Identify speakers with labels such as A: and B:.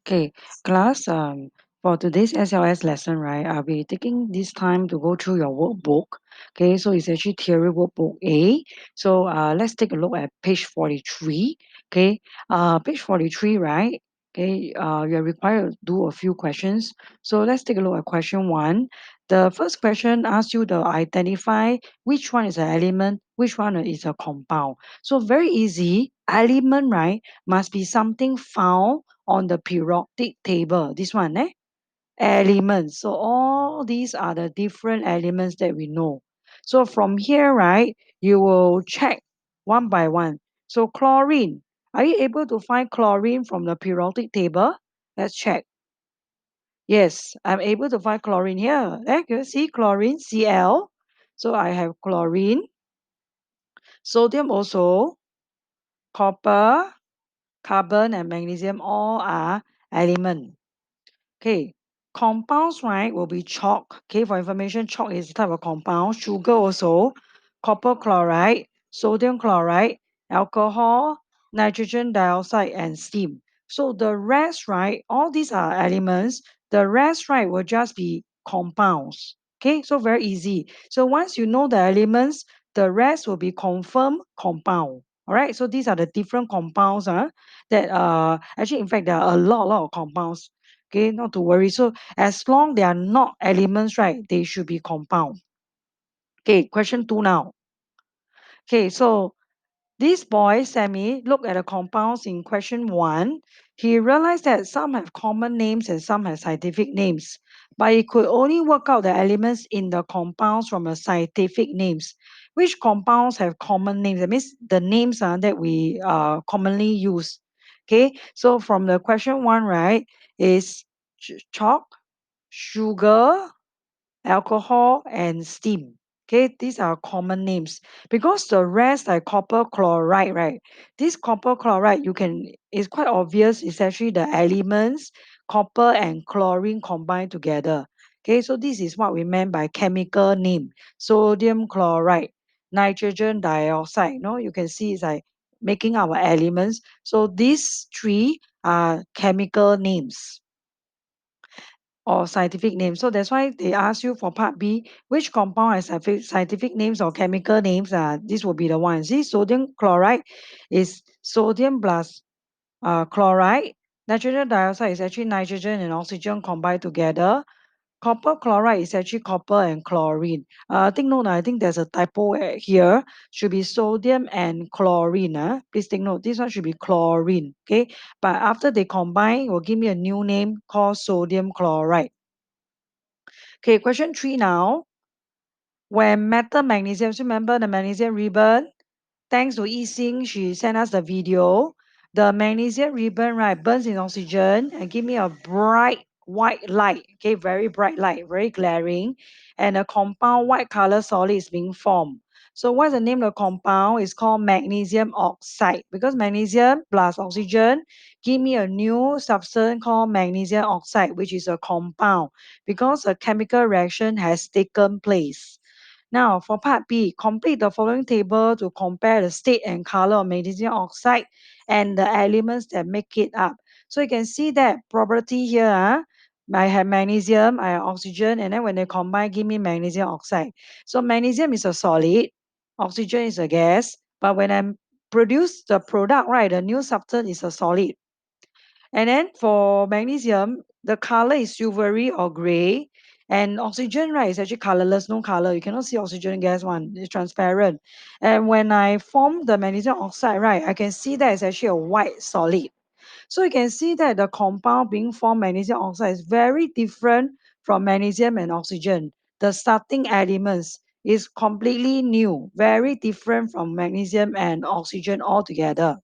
A: Okay, class, for today's SLS lesson, right, I'll be taking this time to go through your workbook. Okay, so it's actually theory workbook A. So let's take a look at page 43. Okay, page 43, right? Okay, you're required to do a few questions. So let's take a look at question one. The first question asks you to identify which one is an element, which one is a compound. So very easy. Element, right, must be something found on the periodic table. This one, elements. So all these are the different elements that we know. So from here, right, you will check one by one. So chlorine, are you able to find chlorine from the periodic table? Let's check. Yes, I'm able to find chlorine here. You see chlorine, Cl. So I have chlorine, sodium also, copper, carbon, and magnesium all are element. Okay, compounds, right, will be chalk. Okay, for information, chalk is a type of compound. Sugar also, copper chloride, sodium chloride, alcohol, nitrogen dioxide, and steam. So the rest, right, all these are elements. The rest, right, will just be compounds. Okay, so very easy. So once you know the elements, the rest will be confirmed compound. All right, so these are the different compounds that actually, in fact, there are a lot of compounds. Okay, not to worry. So as long they are not elements, right, they should be compound. Okay, question two now. Okay, so this boy, Sammy, looked at the compounds in question one. He realized that some have common names and some have scientific names, but he could only work out the elements in the compounds from the scientific names. Which compounds have common names? That means the names that we commonly use. Okay, so from the question one, right, is chalk, sugar, alcohol, and steam. Okay, these are common names because the rest like copper chloride, right? This copper chloride, you can, it's quite obvious, it's actually the elements copper and chlorine combined together. Okay, so this is what we meant by chemical name. Sodium chloride, nitrogen dioxide. No, you can see it's like making our elements. So these three are chemical names or scientific names. So that's why they ask you for part B, which compound has scientific names or chemical names? This will be the one. See, sodium chloride is sodium plus chloride. Nitrogen dioxide is actually nitrogen and oxygen combined together. Copper chloride is actually copper and chlorine. Take note, I think there's a typo here. Should be sodium and chlorine. Please take note, this one should be chlorine. Okay, but after they combine, it will give me a new name called sodium chloride. Okay, question three now. When metal magnesium, so remember the magnesium ribbon? Thanks to Yi Xing, she sent us the video. The magnesium ribbon, right, burns in oxygen and give me a bright white light. Okay, very bright light, very glaring. And a compound white color solid is being formed. So what's the name of the compound? It's called magnesium oxide because magnesium plus oxygen give me a new substance called magnesium oxide, which is a compound because a chemical reaction has taken place. Now, for part B, complete the following table to compare the state and color of magnesium oxide and the elements that make it up. So you can see that property here. I have magnesium, I have oxygen, and then when they combine, give me magnesium oxide. So magnesium is a solid, oxygen is a gas, but when I produce the product, right, the new substance is a solid. And then for magnesium, the color is silvery or gray. And oxygen, right, is actually colorless, no color. You cannot see oxygen gas one. It's transparent. And when I form the magnesium oxide, right, I can see that it's actually a white solid. So you can see that the compound being formed magnesium oxide is very different from magnesium and oxygen. The starting elements is completely new, very different from magnesium and oxygen altogether.